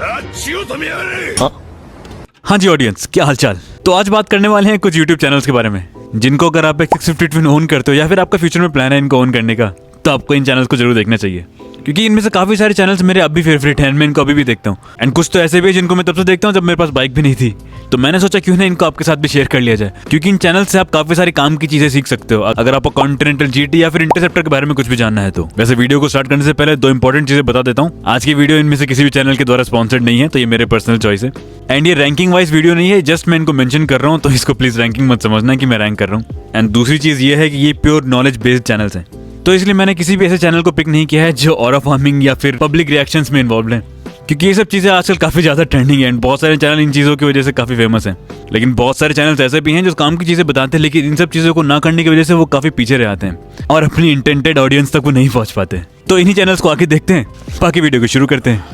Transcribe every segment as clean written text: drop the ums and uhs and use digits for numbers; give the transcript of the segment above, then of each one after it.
हाँ जी ऑडियंस, क्या हालचाल। तो आज बात करने वाले हैं कुछ YouTube चैनल्स के बारे में जिनको अगर आप एक 650 ट्विन ओन करते हो या फिर आपका फ्यूचर में प्लान है इनको ओन करने का, तो आपको इन चैनल्स को जरूर देखना चाहिए, क्योंकि इनमें से काफी सारे चैनल्स मेरे अब भी फेवरेट हैं। मैं इनको अभी भी देखता हूँ एंड कुछ तो ऐसे भी है जिनको मैं तब से देखता हूँ जब मेरे पास बाइक भी नहीं थी। तो मैंने सोचा क्यों ना इनको आपके साथ भी शेयर कर लिया जाए, क्योंकि इन चैनल से आप काफी सारी काम की चीजें सीख सकते हो अगर आपको कॉन्टिनेंटल जीटी या फिर इंटरसेप्टर के बारे में कुछ भी जानना है तो। वैसे वीडियो को स्टार्ट करने से पहले दो इंपॉर्टेंट चीजें बता देता हूँ। आज की वीडियो इनमें से किसी भी चैनल के द्वारा स्पॉन्सर्ड नहीं है, तो ये मेरे पर्सनल चॉइस है एंड ये रैंकिंग वाइज वीडियो नहीं है, जस्ट मैं इनको मेंशन कर रहा हूँ, तो इसको प्लीज रैंकिंग मत समझना कि मैं रैंक कर रहा हूँ। एंड दूसरी चीज ये है कि ये प्योर नॉलेज बेस्ड चैनल्स हैं, तो इसलिए मैंने किसी भी ऐसे चैनल को पिक नहीं किया है जो ऑरा फार्मिंग या फिर पब्लिक रिएक्शंस में इन्वॉल्व हैं, क्योंकि ये सब चीजें आजकल काफी ज्यादा ट्रेंडिंग है एंड बहुत सारे चैनल इन चीजों की वजह से काफी फेमस हैं। लेकिन बहुत सारे चैनल्स ऐसे भी हैं जो काम की चीजें बताते हैं, लेकिन इन सब चीजों को ना करने की वजह से वो काफी पीछे रह जाते हैं और अपनी इंटेंटेड ऑडियंस तक वो नहीं पहुंच पाते। तो इन्हीं चैनल्स को आके देखते हैं, बाकी वीडियो को शुरू करते हैं।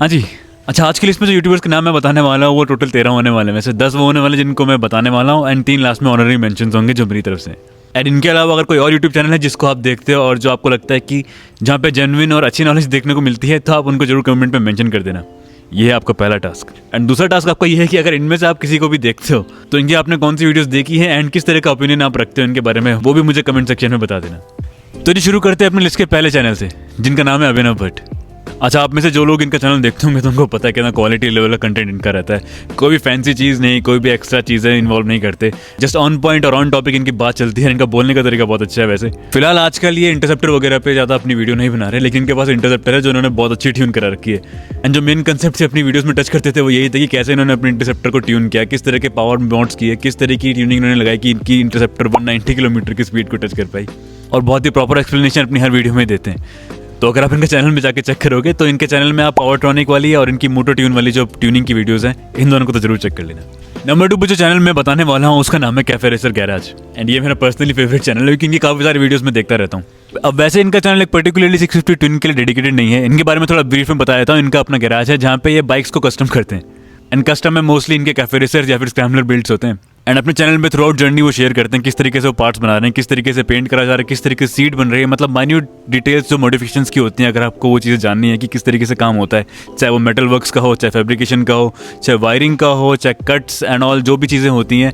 हाँ जी, अच्छा, आज की लिस्ट में जो यूट्यूबर्स के नाम मैं बताने वाला हूँ वो टोटल 13 होने वाले हैं। वैसे 10 वो होने वाले जिनको मैं बताने वाला हूँ एंड 3 लास्ट में ऑनररी मेंशंस होंगे जो मेरी तरफ से। एंड इनके अलावा अगर कोई और यूट्यूब चैनल है जिसको आप देखते हो और जो आपको लगता है कि जहाँ पे जेन्युइन और अच्छी नॉलेज देखने को मिलती है, तो आप उनको जरूर कमेंट में मेंशन कर देना। ये है आपका पहला टास्क। एंड दूसरा टास्क आपका ये है कि अगर इनमें से आप किसी को भी देखते हो तो इनकी आपने कौन सी वीडियोस देखी है एंड किस तरह का ओपिनियन आप रखते हो इनके बारे में, वो भी मुझे कमेंट सेक्शन में बता देना। तो ये शुरू करते हैं अपनी लिस्ट के पहले चैनल से, जिनका नाम है अभिनव भट्ट। अच्छा, आप में से जो लोग इनका चैनल देखते होंगे तो उनको पता है कितना क्वालिटी लेवल का कंटेंट इनका रहता है। कोई भी फैंसी चीज़ नहीं, कोई भी एक्स्ट्रा चीज़ें इन्वॉल्व नहीं करते, जस्ट ऑन पॉइंट और ऑन टॉपिक इनकी बात चलती है। इनका बोलने का तरीका बहुत अच्छा है। वैसे फिलहाल आजकल ये इंटरसेप्टर वगैरह पे ज़्यादा अपनी वीडियो नहीं बना रहे, लेकिन इनके पास इंटरसेप्टर है जो इन्होंने बहुत अच्छी ट्यून करा रखी है। एंड जो मेन कंसेप्ट से अपनी वीडियोज़ में टच करते थे वो यही था कि कैसे इन्होंने अपने इंटरसेप्टर को ट्यून किया, किस तरह के पावर मोड्स किए, किस तरह की ट्यूनिंग इन्होंने लगाई कि इनकी इंटरसेप्टर 190 किलोमीटर की स्पीड को टच कर पाई, और बहुत ही प्रॉपर एक्सप्लेनेशन अपनी हर वीडियो में देते हैं। तो अगर आप इनके चैनल में जाके चेक करोगे तो इनके चैनल में आप पावरट्रॉनिक वाली और इनकी मोटो ट्यून वाली जो ट्यूनिंग की वीडियोस हैं, इन दोनों को तो जरूर चेक कर लेना। नंबर 2 पे जो चैनल मैं बताने वाला हूँ उसका नाम है कैफे रेसर गैराज एंड ये मेरा पर्सनली फेवरेट चैनल है, क्योंकि इनकी काफी सारी वीडियोस में देखता रहता हूँ। अब वैसे इनका चैनल एक पर्टिकुलरली 650 ट्यून के लिए डेडिकेटेड नहीं है। इनके बारे में थोड़ा ब्रीफ में बता देता हूँ। इनका अपना गैराज है जहाँ पे ये बाइक्स को कस्टम करते हैं एंड कस्टम में मोस्टली इनके कैफे रेसर या फिर स्क्रैम्बलर बिल्ड्स होते हैं। एंड अपने चैनल में थ्रू आउट जर्नी वो शेयर करते हैं किस तरीके से वो पार्ट्स बना रहे हैं, किस तरीके से पेंट करा जा रहा है, किस तरीके से सीट बन रही है, मतलब माइन्यूट डिटेल्स जो मॉडिफिकेशंस की होती हैं। अगर आपको वो चीज़ें जाननी है कि किस तरीके से काम होता है, चाहे वो मेटल वर्क्स का हो, चाहे फैब्रिकेशन का हो, चाहे वायरिंग का हो, चाहे कट्स एंड ऑल जो भी चीज़ें होती हैं,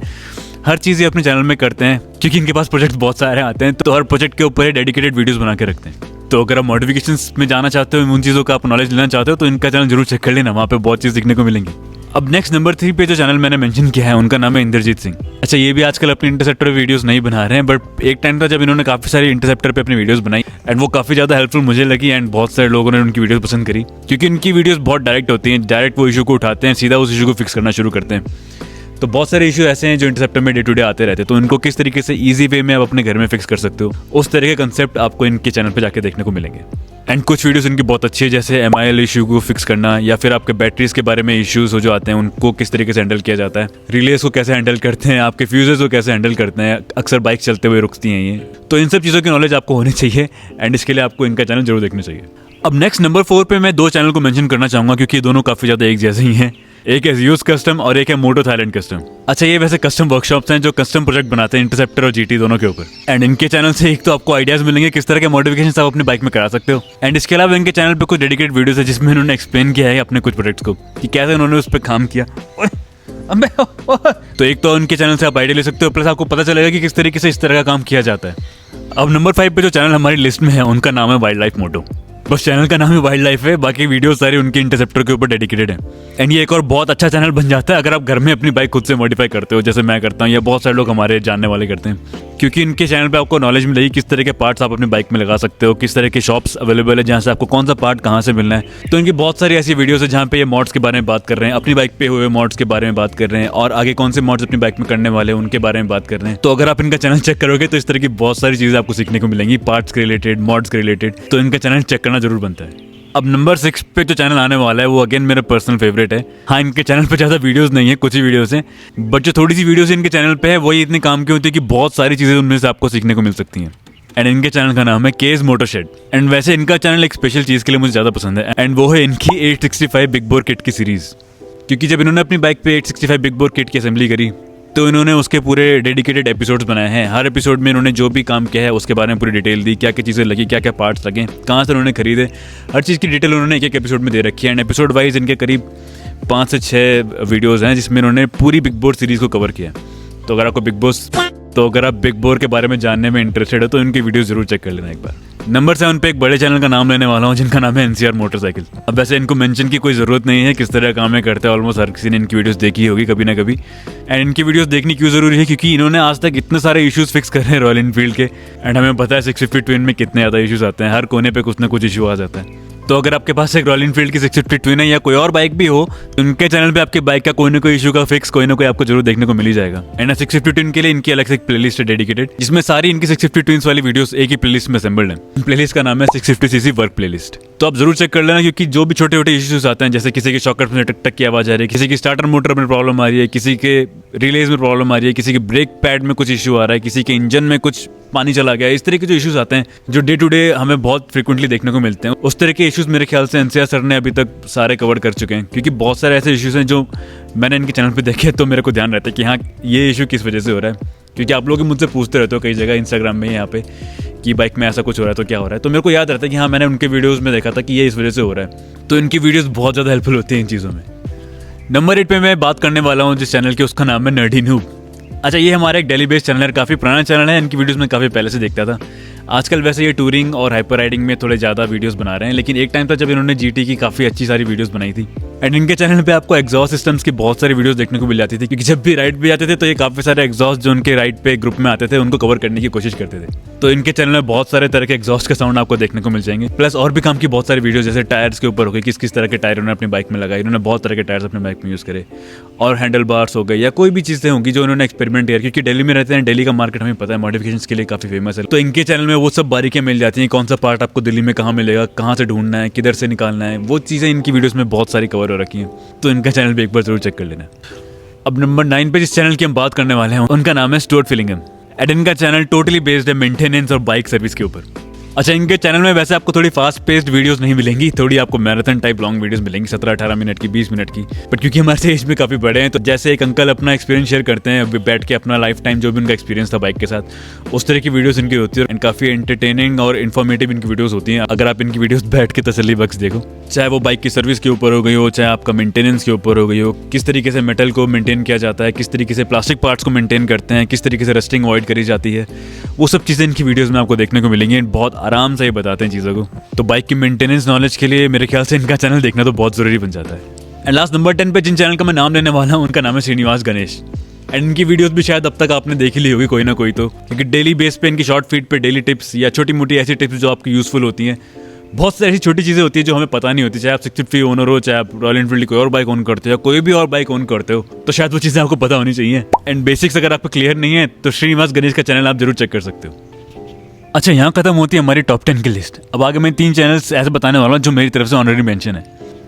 हर चीज़ ये अपने चैनल में करते हैं, क्योंकि इनके पास प्रोजेक्ट्स बहुत सारे आते हैं। तो हर प्रोजेक्ट के ऊपर डेडिकेटेड वीडियोस बना के रखते हैं। तो अगर आप मॉडिफिकेशंस में जाना चाहते हो, उन चीज़ों का आप नॉलेज लेना चाहते हो, तो इनका चैनल जरूर चेक कर लेना, वहाँ पे बहुत चीज़ सीखने को मिलेंगी। अब नेक्स्ट नंबर 3 पे जो चैनल मैंने मेंशन किया है उनका नाम है इंद्रजीत सिंह। अच्छा, ये भी आजकल अपने इंटरसेप्टर वीडियोस नहीं बना रहे हैं, बट एक टाइम था जब इन्होंने काफी सारी इंटरसेप्टर पे अपनी वीडियोस बनाई एंड वो काफी ज्यादा हेल्पफुल मुझे लगी एंड बहुत सारे लोगों ने उनकी वीडियोस पसंद करी, क्योंकि उनकी वीडियोस बहुत डायरेक्ट होती हैं। डायरेक्ट वो इशू को उठाते हैं, सीधा उस इशू को फिक्स करना शुरू करते हैं। तो बहुत सारे इशू ऐसे हैं जो इंटरसेप्टर में डे टू डे आते रहते हैं, तो इनको किस तरीके से ईजी वे में आप अपने घर में फिक्स कर सकते हो, उस तरह के कंसेप्ट आपको इनके चैनल पे जाके देखने को मिलेंगे। एंड कुछ वीडियोस इनकी बहुत अच्छी है, जैसे MIL इशू को फिक्स करना या फिर आपके बैटरीज के बारे में इश्यूज हो जो आते हैं उनको किस तरीके से हैंडल किया जाता है, रिलेस को कैसे हैंडल करते हैं, आपके फ्यूजेस को कैसे हैंडल करते हैं, अक्सर बाइक चलते हुए रुकती हैं ये। तो इन सब चीज़ों की नॉलेज आपको होनी चाहिए एंड इसके लिए आपको इनका चैनल जरूर देखना चाहिए। अब नेक्स्ट नंबर 4 पे मैं 2 चैनल को मेंशन करना चाहूँगा, क्योंकि ये दोनों काफ़ी ज़्यादा एक जैसे ही हैं। एक है यूज कस्टम और एक है मोटो थाईलैंड कस्टम। अच्छा, ये वैसे कस्टम वर्कशॉप्स हैं जो कस्टम प्रोजेक्ट बनाते हैं इंटरसेप्टर और जीटी दोनों के ऊपर। एंड इनके चैनल से एक तो आपको आइडियाज मिलेंगे किस तरह के मॉडिफिकेशंस आप अपनी बाइक में करा सकते हो, एंड इसके अलावा इनके चैनल पे कुछ डेडिकेटेड वीडियोस है जिसमें उन्होंने एक्सप्लेन किया है अपने कुछ प्रोजेक्ट्स को कि कैसे उन्होंने उस पर काम किया। तो एक तो उनके चैनल से आप आइडिया ले सकते हो, प्लस आपको पता चलेगा कि किस तरीके से इस तरह का काम किया जाता है। अब नंबर 5 पे जो चैनल हमारी लिस्ट में है उनका नाम है वाइल्ड लाइफ मोटो। बस चैनल का नाम ही वाइल्ड लाइफ है, बाकी वीडियो सारे उनके इंटरसेप्टर के ऊपर डेडिकेटेड है। एंड ये एक और बहुत अच्छा चैनल बन जाता है अगर आप घर में अपनी बाइक खुद से मॉडिफाई करते हो, जैसे मैं करता हूँ या बहुत सारे लोग हमारे जानने वाले करते हैं, क्योंकि इनके चैनल पे आपको नॉलेज मिलेगी किस तरह के पार्ट्स आप अपनी बाइक में लगा सकते हो, किस तरह के शॉप्स अवेलेबल है जहाँ से आपको कौन सा पार्ट कहाँ से मिलना है। तो इनकी बहुत सारी ऐसी वीडियोस है जहाँ पे ये मॉड्स के बारे में बात कर रहे हैं, अपनी बाइक पे हुए मॉड्स के बारे में बात कर रहे हैं, और आगे कौन से मॉड्स अपनी बाइक में करने वाले हैं उनके बारे में बात कर रहे हैं। तो अगर आप इनका चैनल चेक करोगे तो इस तरह की बहुत सारी चीज़ें आपको सीखने को मिलेंगी, पार्ट्स के रिलेटेड, मॉड्स के रिलेटेड। तो इनका चैनल चेक करना जरूर बनता है। अब नंबर 6 पे जो चैनल आने वाला है वो अगेन मेरा पर्सनल फेवरेट है। हाँ, इनके चैनल पे ज़्यादा वीडियोस नहीं है, कुछ ही वीडियोस हैं, बट जो थोड़ी सी वीडियोस इनके चैनल पे है वही इतने काम की होती है कि बहुत सारी चीज़ें उनमें से आपको सीखने को मिल सकती हैं। एंड इनके चैनल का नाम है केज मोटो शेड। एंड वैसे इनका चैनल एक स्पेशल चीज़ के लिए मुझे ज़्यादा पसंद है, एंड वो है इनकी 865 बिग बोर किट की सीरीज़। क्योंकि जब इन्होंने अपनी बाइक पे 865 बिग बोर किट की असेंबली करी तो इन्होंने उसके पूरे डेडिकेटेड एपिसोड्स बनाए हैं। हर एपिसोड में इन्होंने जो भी काम किया है उसके बारे में पूरी डिटेल दी, क्या क्या चीज़ें लगी, क्या क्या पार्ट्स लगे, कहाँ से उन्होंने खरीदे, हर चीज़ की डिटेल उन्होंने एक एक एपिसोड में दे रखी है। एंड एपिसोड वाइज इनके करीब 5 से 6 वीडियोज़ हैं जिसमें इन्होंने पूरी बिग बोर सीरीज़ को कवर किया। तो अगर आप बिग बोर के बारे में जानने में इंटरेस्टेड हो तो इनकी वीडियो जरूर चेक कर लेना एक बार। नंबर 7 पे एक बड़े चैनल का नाम लेने वाला हूँ जिनका नाम है NCR मोटरसाइकिल। अब वैसे इनको मेंशन की कोई ज़रूरत नहीं है, किस तरह काम है करते हैं, ऑलमोस्ट हर किसी ने इनकी वीडियोस देखी होगी कभी ना कभी। एंड इनकी वीडियोस देखनी क्यों ज़रूरी है, क्योंकि इन्होंने आज तक इतने सारे इश्यूज़ फिक्स करे हैं रॉयल एनफील्ड के। एंड हमें पता है 650 ट्विन में कितने ज़्यादा इश्यूज़ आते हैं, हर कोने पर कुछ ना कुछ इशू आ जाता है। तो अगर आपके पास एक रॉयल एनफील्ड की 650 ट्विन है या कोई और बाइक भी हो, तो उनके चैनल पे आपके बाइक का कोई ना कोई इशू का फिक्स कोई ना कोई आपको जरूर देखने को मिल ही जाएगा। एंड 650 ट्विन के लिए इनकी अलग से एक प्लेलिस्ट है डेडिकेटेड, जिसमें सारी इनकी 650 ट्विन्स वाली वीडियोस एक ही प्लेलिस्ट में असेंबल्ड है। प्लेलिस्ट का नाम है 650cc वर्क प्लेलिस्ट। तो आप जरूर चेक कर लेना, क्योंकि जो भी छोटे छोटे इश्यूज आते हैं, जैसे किसी के शॉकअप में टक टक की आवाज आ रही है, किसी की स्टार्टर मोटर में प्रॉब्लम आ रही है, किसी के रिलेज में प्रॉब्लम आ रही है, किसी के ब्रेक पैड में कुछ इशू आ रहा है, किसी के इंजन में कुछ पानी चला गया, इस तरह के जो इश्यूज आते हैं जो डे टू डे हमें बहुत फ्रिक्वेंटली देखने को मिलते हैं, उस तरह के इश्यूज मेरे ख्याल से NCR सर ने अभी तक सारे कवर कर चुके हैं। क्योंकि बहुत सारे ऐसे इश्यूज हैं जो मैंने इनके चैनल पे देखे, तो मेरे को ध्यान रहता है कि हाँ ये इशू किस वजह से हो रहा है। क्योंकि आप लोग मुझसे पूछते रहते हो कई जगह इंस्टाग्राम में, यहाँ पे कि बाइक में ऐसा कुछ हो रहा है तो क्या हो रहा है, तो मेरे को याद रहता है कि हाँ मैंने उनके वीडियोज़ में देखा था कि ये इस वजह से हो रहा है। तो इनकी वीडियोज़ बहुत ज़्यादा हेल्पफुल होती हैं इन चीज़ों में। नंबर 8 पे मैं बात करने वाला हूँ जिस चैनल की, उसका नाम है नर्डी नूब। अच्छा, ये हमारा एक डेली बेस्ड चैनल है, काफ़ी पुराना चैनल है, इनकी वीडियोस में काफ़ी पहले से देखता था। आजकल वैसे ये टूरिंग और हाइपर राइडिंग में थोड़े ज़्यादा वीडियोस बना रहे हैं, लेकिन एक टाइम था जब इन्होंने GT की काफ़ी अच्छी सारी वीडियोस बनाई थी। एंड इनके चैनल पे आपको एग्जॉस्ट सिस्टम्स की बहुत सारी वीडियोस देखने को मिल जाती थी, क्योंकि जब भी राइड भी आते थे तो ये काफ़ी सारे एग्जॉस्ट जो उनके राइड पे ग्रुप में आते थे उनको कवर करने की कोशिश करते थे। तो इनके चैनल में बहुत सारे तरह के एग्जॉस्ट के साउंड आपको देखने को मिल जाएंगे, प्लस और भी काम की बहुत सारी वीडियो, जैसे टायर्स के ऊपर हो गए, किस किस तरह के टायर उन्होंने अपनी बाइक में लगाए, इन्होंने बहुत तरह के टायर्स अपने बाइक में यूज़ करे, और हैंडल बार्स हो गए या कोई भी चीज़ें होंगी जो उन्होंने एक्सपेरिमेंट किया, क्योंकि दिल्ली में रहते हैं, दिल्ली का मार्केट हमें पता है मॉडिफिकेशंस के लिए काफ़ी फेमस है। तो इनके चैनल में वो सब बारीकियाँ मिल जाती हैं, कौन सा पार्ट आपको दिल्ली में कहाँ मिलेगा, कहाँ से ढूंढना है, किधर से निकालना है, वो चीज़ें इनकी वीडियोस में बहुत सारी कवर हो रखी हैं। तो इनका चैनल भी एक बार जरूर चेक कर लेना। अब नंबर 9 पे जिस चैनल की हम बात करने वाले हैं उनका नाम है स्टुअर्ट फिलिंगम। एंड इनका चैनल टोटली बेस्ड है मेंटेनेंस और बाइक सर्विस के ऊपर। अच्छा, इनके चैनल में वैसे आपको थोड़ी फास्ट पेस्ड वीडियोस नहीं मिलेंगी, थोड़ी आपको मैराथन टाइप लॉन्ग वीडियोस मिलेंगी, 17-18 मिनट की, 20 मिनट की। बट क्योंकि हमारे एज में काफ़ी बड़े हैं, तो जैसे एक अंकल अपना एक्सपीरियंस शेयर करते हैं बैठ के, अपना लाइफ टाइम जो भी उनका एक्सपीरियंस था बाइक के साथ, उस तरह की वीडियोस इनकी होती है। एंड काफ़ी एंटरटेनिंग और इन्फॉर्मेटिव इनकी वीडियोस होती हैं। अगर आप इनकी वीडियोस बैठ के तसल्ली बख्श देखो, चाहे वो बाइक की सर्विस के ऊपर हो गई हो, चाहे आपका मेंटेनेंस के ऊपर हो गई हो, किस तरीके से मेटल को मेंटेन किया जाता है, किस तरीके से प्लास्टिक पार्ट्स को मेंटेन करते हैं, किस तरीके से रस्टिंग अवॉइड करी जाती है, वो सब चीज़ें इनकी वीडियोस में आपको देखने को मिलेंगी। बहुत आराम से ये बताते हैं चीज़ों को। तो बाइक की मेंटेनेंस नॉलेज के लिए मेरे ख्याल से इनका चैनल देखना तो बहुत ज़रूरी बन जाता है। एंड लास्ट नंबर 10 पे जिन चैनल का मैं नाम लेने वाला हूँ उनका नाम है श्रीनिवास गणेश। एंड इनकी वीडियोस भी शायद अब तक आपने देख ली होगी कोई ना कोई, तो क्योंकि डेली बेस पे इनकी शॉर्ट फीड पे डेली टिप्स या छोटी मोटी ऐसी टिप्स जो आपकी यूजफुल होती हैं। बहुत सारी ऐसी छोटी चीज़ें होती है जो हमें पता नहीं होती, चाहे आप 650 ओनर हो, चाहे आप रॉयल एनफील्ड कोई और बाइक ओन करते हो या कोई भी और बाइक ओन करते हो, तो शायद वो चीज़ें आपको पता होनी चाहिए। एंड बेसिक्स अगर आपको क्लियर नहीं है तो श्रीनिवास गणेश का चैनल आप जरूर चेक कर सकते हो। अच्छा, यहाँ खत्म होती है हमारी टॉप 10 की लिस्ट। अब आगे मैं 3 चैनल्स ऐसे बताने वाला हूँ जो मेरी तरफ से ऑनररी मेंशन है।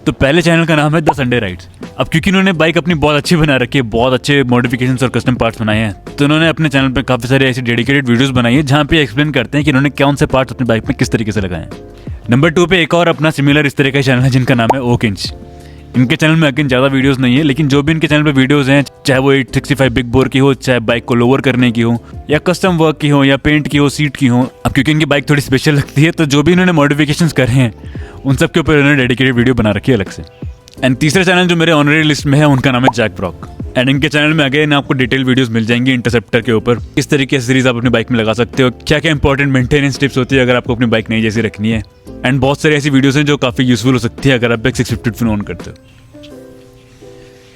तो पहले चैनल का नाम है द संडे राइड्स। अब क्योंकि इन्होंने बाइक अपनी बहुत अच्छी बना रखी है, बहुत अच्छे मॉडिफिकेशंस और कस्टम पार्ट्स बनाए हैं, तो इन्होंने अपने चैनल पर काफ़ी सारी ऐसी डेडिकेटेड वीडियोस बनाई है जहाँ पे एक्सप्लेन करते हैं कि इन्होंने कौन से पार्ट्स अपनी बाइक में किस तरीके से लगाए हैं। नंबर 2 पे एक और अपना सिमिलर इस तरह का चैनल है जिनका नाम है ओक इंच। इनके चैनल में अगेन ज़्यादा वीडियोस नहीं है, लेकिन जो भी इनके चैनल पे वीडियोस हैं, चाहे वो 865 बिग बोर की हो, चाहे बाइक को लोअर करने की हो, या कस्टम वर्क की हो, या पेंट की हो, सीट की हो। अब क्योंकि इनकी बाइक थोड़ी स्पेशल लगती है, तो जो भी इन्होंने मॉडिफिकेशंस करे हैं उन सब के ऊपर इन्होंने डेडिकेटेड वीडियो बना रखी है अलग से। एंड तीसरा चैनल जो मेरे ऑनररी लिस्ट में है उनका नाम है जैक ब्रॉक। एंड इनके चैनल में अगेन आपको डिटेल वीडियोस मिल जाएंगी इंटरसेप्टर के ऊपर, किस तरीके से सीरीज आप अपनी बाइक में लगा सकते हो, क्या क्या इंपॉर्टेंट मेंटेनेंस टिप्स होती है अगर आपको अपनी बाइक नई जैसी रखनी है। एंड बहुत सारी ऐसी वीडियोस हैं जो काफ़ी यूजफुल हो सकती है अगर आप एक 650 ट्विन ओन करते हो।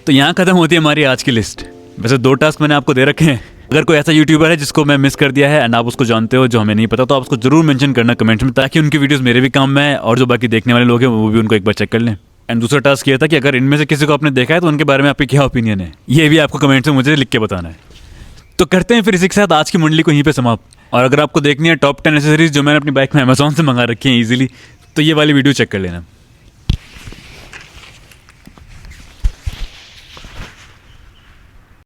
तो यहाँ खत्म होती है हमारी आज की लिस्ट। वैसे 2 टास्क मैंने आपको दे रखे हैं। अगर कोई ऐसा यूट्यूबर है जिसको मैं मिस कर दिया है एंड आप उसको जानते हो जो हमें नहीं पता, तो आप उसको जरूर मेंशन करना कमेंट्स में, ताकि उनकी वीडियोस मेरे भी काम में आए और जो बाकी देखने वाले लोग हैं वो भी उनको एक बार चेक कर लें। एंड दूसरा टास्क ये था कि अगर इनमें से किसी को आपने देखा है तो उनके बारे में आपकी क्या ओपिनियन है, ये भी आपको कमेंट्स में मुझे लिख के बताना है। तो करते हैं फिर इसी के साथ आज की मंडली को यहीं पे समाप्त। और अगर आपको देखनी है टॉप 10 एसेसरीज जो मैंने अपनी बाइक में अमेजॉन से मंगा रखी है ईजिली, तो ये वाली वीडियो चेक कर लेना।